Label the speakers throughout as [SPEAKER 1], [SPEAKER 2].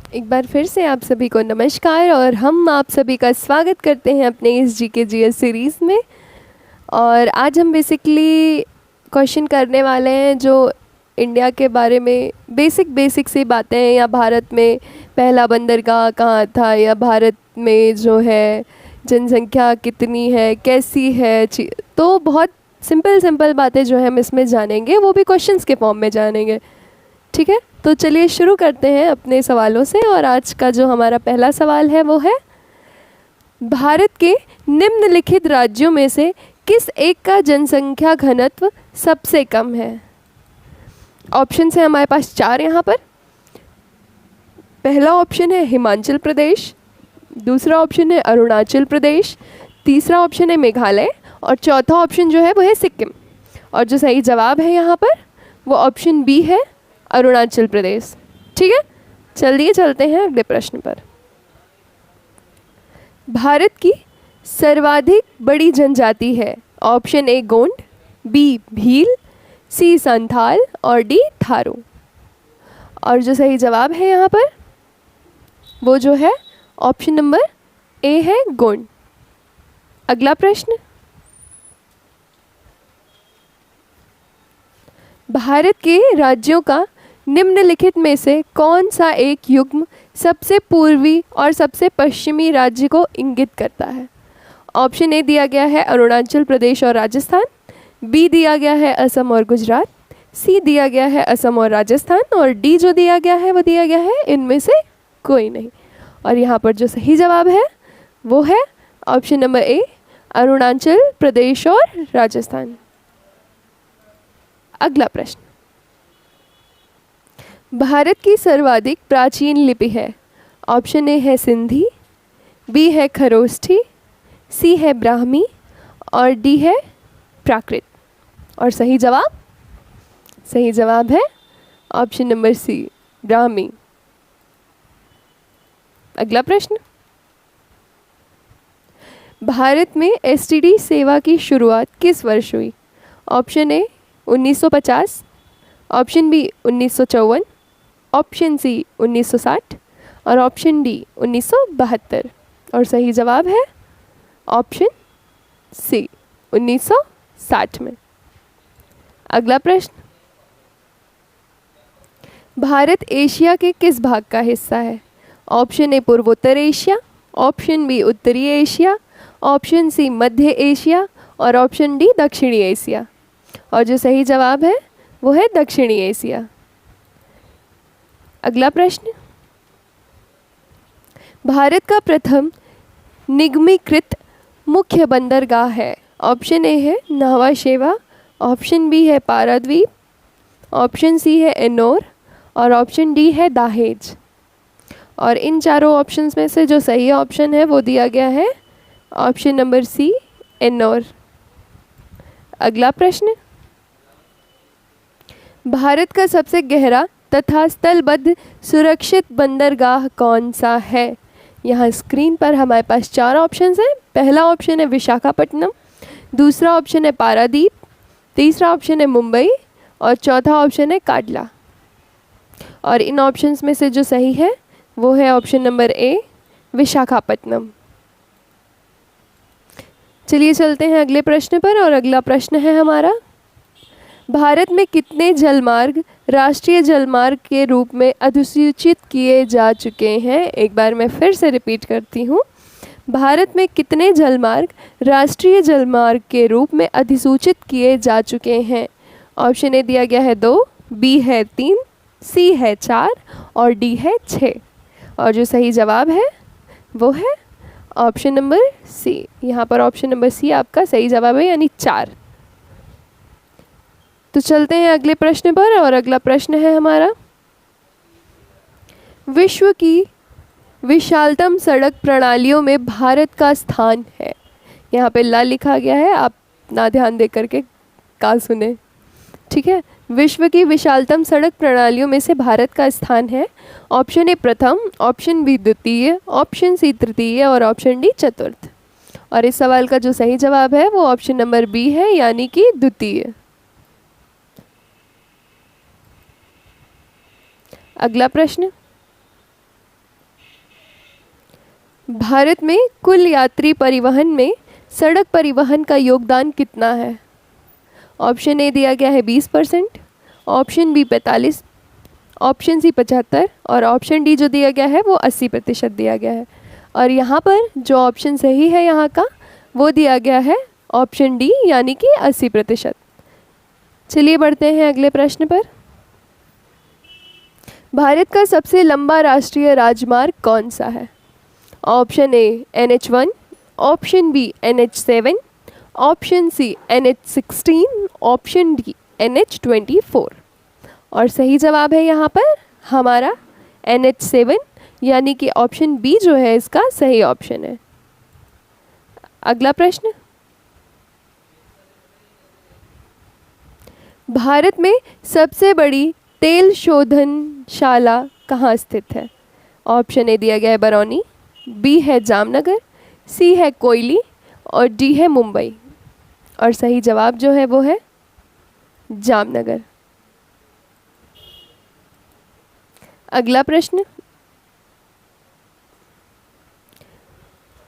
[SPEAKER 1] एक बार फिर से आप सभी को नमस्कार और हम आप सभी का स्वागत करते हैं अपने इस GK GS सीरीज़ में। और आज हम बेसिकली क्वेश्चन करने वाले हैं जो इंडिया के बारे में बेसिक सी बातें हैं, या भारत में पहला बंदरगाह कहाँ था, या भारत में जो है जनसंख्या कितनी है, कैसी है। तो बहुत सिंपल बातें जो है हम इसमें जानेंगे, वो भी क्वेश्चंस के फॉर्म में जानेंगे। ठीक है, तो चलिए शुरू करते हैं अपने सवालों से। और आज का जो हमारा पहला सवाल है वो है, भारत के निम्नलिखित राज्यों में से किस एक का जनसंख्या घनत्व सबसे कम है। ऑप्शन है हमारे पास 4 यहाँ पर। पहला ऑप्शन है हिमाचल प्रदेश, दूसरा ऑप्शन है अरुणाचल प्रदेश, तीसरा ऑप्शन है मेघालय और चौथा ऑप्शन जो है वो है सिक्किम। और जो सही जवाब है यहाँ पर वो ऑप्शन बी है, अरुणाचल प्रदेश। ठीक है, चलिए चलते हैं अगले प्रश्न पर। भारत की सर्वाधिक बड़ी जनजाति है। Option A Gond, B Bhil, C Santhal और डी थारू। और जो सही जवाब है यहाँ पर वो जो है ऑप्शन नंबर ए है, गोंड। अगला प्रश्न, भारत के राज्यों का निम्नलिखित में से कौन सा एक युग्म सबसे पूर्वी और सबसे पश्चिमी राज्य को इंगित करता है। ऑप्शन ए दिया गया है अरुणाचल प्रदेश और राजस्थान, बी दिया गया है असम और गुजरात, सी दिया गया है असम और राजस्थान और डी जो दिया गया है वो दिया गया है इनमें से कोई नहीं। और यहाँ पर जो सही जवाब है वो है option number A, Arunachal Pradesh और राजस्थान। अगला प्रश्न, भारत की सर्वाधिक प्राचीन लिपि है। ऑप्शन ए है सिंधी, बी है खरोष्ठी, सी है ब्राह्मी और डी है प्राकृत। और सही जवाब है ऑप्शन नंबर सी, ब्राह्मी। अगला प्रश्न, भारत में STD सेवा की शुरुआत किस वर्ष हुई। Option A 1950, option B 1954, option C 1960 और ऑप्शन डी 1972। और सही जवाब है ऑप्शन सी, 1960 में। अगला प्रश्न, भारत एशिया के किस भाग का हिस्सा है। ऑप्शन ए पूर्वोत्तर एशिया, ऑप्शन बी उत्तरी एशिया, ऑप्शन सी मध्य एशिया और ऑप्शन डी दक्षिणी एशिया। और जो सही जवाब है वो है दक्षिणी एशिया। अगला प्रश्न, भारत का प्रथम निगमीकृत मुख्य बंदरगाह है। ऑप्शन ए है न्हावा शेवा, ऑप्शन बी है पारादीप, ऑप्शन सी है एन्नौर और ऑप्शन डी है दहेज। और इन चारों ऑप्शंस में से जो सही ऑप्शन है वो दिया गया है ऑप्शन नंबर सी, एन्नौर। अगला प्रश्न, भारत का सबसे गहरा तथा स्थलबद्ध सुरक्षित बंदरगाह कौन सा है। यहाँ स्क्रीन पर हमारे पास 4 ऑप्शंस हैं। पहला ऑप्शन है विशाखापट्टनम, दूसरा ऑप्शन है पारादीप, तीसरा ऑप्शन है मुंबई और चौथा ऑप्शन है काडला। और इन ऑप्शंस में से जो सही है वो है ऑप्शन नंबर ए, विशाखापट्टनम। चलिए चलते हैं अगले प्रश्न पर। और अगला प्रश्न है हमारा, भारत में कितने जलमार्ग राष्ट्रीय जलमार्ग के रूप में अधिसूचित किए जा चुके हैं। एक बार मैं फिर से रिपीट करती हूँ, भारत में कितने जलमार्ग राष्ट्रीय जलमार्ग के रूप में अधिसूचित किए जा चुके हैं। ऑप्शन ए दिया गया है 2, बी है 3, सी है 4 और डी है 6। और जो सही जवाब है वो है ऑप्शन नंबर सी। यहाँ पर ऑप्शन नंबर सी आपका सही जवाब है, यानी 4। तो चलते हैं अगले प्रश्न पर। और अगला प्रश्न है हमारा, विश्व की विशालतम सड़क प्रणालियों में भारत का स्थान है। यहाँ पे ला लिखा गया है, आप ना ध्यान दे करके का सुने। ठीक है, विश्व की विशालतम सड़क प्रणालियों में से भारत का स्थान है। ऑप्शन ए प्रथम, ऑप्शन बी द्वितीय, ऑप्शन सी तृतीय और ऑप्शन डी चतुर्थ। और इस सवाल का जो सही जवाब है वो ऑप्शन नंबर बी है, यानी कि द्वितीय। अगला प्रश्न, भारत में कुल यात्री परिवहन में सड़क परिवहन का योगदान कितना है? ऑप्शन ए दिया गया है 20%, ऑप्शन बी 45, ऑप्शन सी 75 और ऑप्शन डी जो दिया गया है वो 80% दिया गया है। और यहाँ पर जो ऑप्शन सही है यहाँ का वो दिया गया है ऑप्शन डी यानी कि 80%। चलिए बढ़ते हैं अगले प्रश्न पर। भारत का सबसे लंबा राष्ट्रीय राजमार्ग कौन सा है? Option A NH1, option B NH7, option C NH16, option D NH24। और सही जवाब है यहाँ पर हमारा NH7 यानी कि ऑप्शन बी जो है इसका सही ऑप्शन है। अगला प्रश्न, भारत में सबसे बड़ी तेल शोधनशाला कहाँ स्थित है? ऑप्शन ए दिया गया है बरौनी, बी है जामनगर, सी है कोयली और डी है मुंबई। और सही जवाब जो है वो है जामनगर। अगला प्रश्न,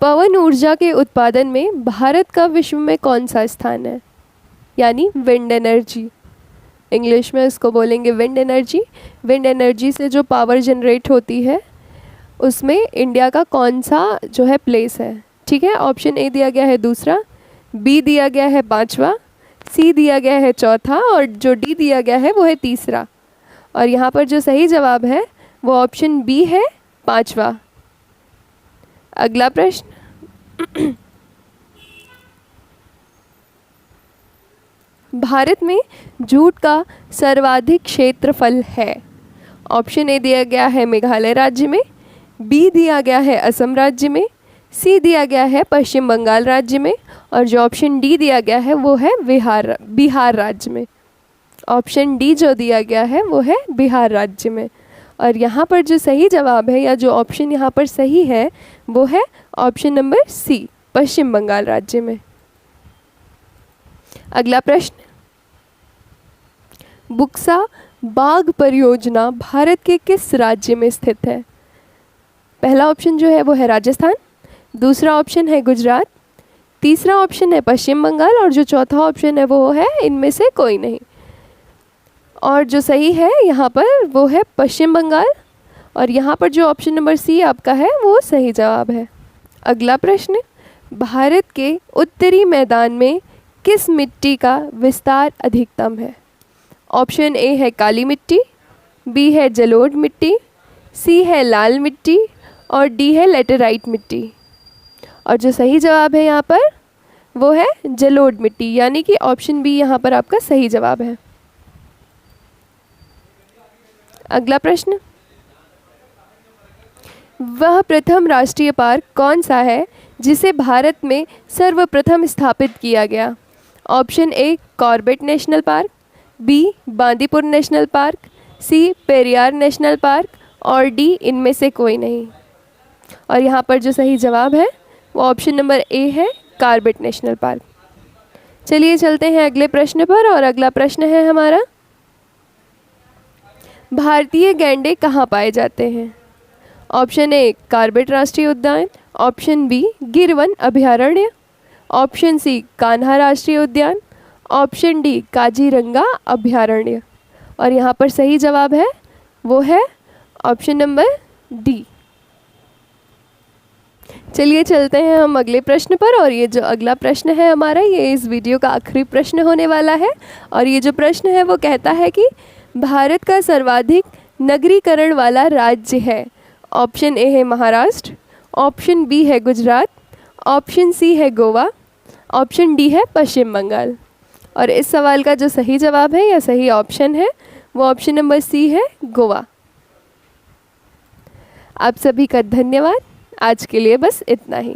[SPEAKER 1] पवन ऊर्जा के उत्पादन में भारत का विश्व में कौन सा स्थान है? यानी विंड एनर्जी, इंग्लिश में इसको बोलेंगे विंड एनर्जी। विंड एनर्जी से जो पावर जनरेट होती है उसमें इंडिया का कौन सा जो है प्लेस है? ठीक है, ऑप्शन ए दिया गया है दूसरा, बी दिया गया है पांचवा, सी दिया गया है चौथा और जो डी दिया गया है वो है तीसरा। और यहाँ पर जो सही जवाब है वो ऑप्शन बी है पांचवा। अगला प्रश्न, भारत में जूट का सर्वाधिक क्षेत्रफल है? ऑप्शन ए दिया गया है मेघालय राज्य में, बी दिया गया है असम राज्य में, सी दिया गया है पश्चिम बंगाल राज्य में और जो ऑप्शन डी दिया गया है वो है बिहार राज्य में। ऑप्शन डी जो दिया गया है वो है बिहार राज्य में। और यहाँ पर जो सही जवाब है या जो ऑप्शन यहाँ पर सही है वो है ऑप्शन नंबर सी, पश्चिम बंगाल राज्य में। अगला प्रश्न, बुक्सा बाग परियोजना भारत के किस राज्य में स्थित है? पहला ऑप्शन जो है वो है राजस्थान, दूसरा ऑप्शन है गुजरात, तीसरा ऑप्शन है पश्चिम बंगाल और जो चौथा ऑप्शन है वो है इनमें से कोई नहीं। और जो सही है यहाँ पर वो है पश्चिम बंगाल और यहाँ पर जो ऑप्शन नंबर सी आपका है वो सही जवाब है। अगला प्रश्न, भारत के उत्तरी मैदान में किस मिट्टी का विस्तार अधिकतम है? ऑप्शन ए है काली मिट्टी, बी है जलोढ़ मिट्टी, सी है लाल मिट्टी और डी है लेटेराइट मिट्टी। और जो सही जवाब है यहाँ पर वो है जलोढ़ मिट्टी यानी कि ऑप्शन बी यहाँ पर आपका सही जवाब है। अगला प्रश्न, वह प्रथम राष्ट्रीय पार्क कौन सा है जिसे भारत में सर्वप्रथम स्थापित किया गया? Option A Corbett national park, B Bandipur national park, C Periyar national park और डी इनमें से कोई नहीं। और यहाँ पर जो सही जवाब है वो ऑप्शन नंबर ए है कॉर्बेट नेशनल पार्क। चलिए चलते हैं अगले प्रश्न पर और अगला प्रश्न है हमारा, भारतीय गैंडे कहाँ पाए जाते हैं? ऑप्शन ए कॉर्बेट राष्ट्रीय उद्यान, ऑप्शन बी गिर वन अभयारण्य, ऑप्शन सी कान्हा राष्ट्रीय उद्यान, ऑप्शन डी काजीरंगा अभयारण्य। और यहाँ पर सही जवाब है वो है ऑप्शन नंबर डी। चलिए चलते हैं हम अगले प्रश्न पर और ये जो अगला प्रश्न है हमारा ये इस वीडियो का आखिरी प्रश्न होने वाला है। और ये जो प्रश्न है वो कहता है कि भारत का सर्वाधिक नगरीकरण वाला राज्य है? ऑप्शन ए है महाराष्ट्र, ऑप्शन बी है गुजरात, ऑप्शन सी है गोवा, ऑप्शन डी है पश्चिम बंगाल। और इस सवाल का जो सही जवाब है या सही ऑप्शन है वो ऑप्शन नंबर सी है गोवा। आप सभी का धन्यवाद। आज के लिए बस इतना ही।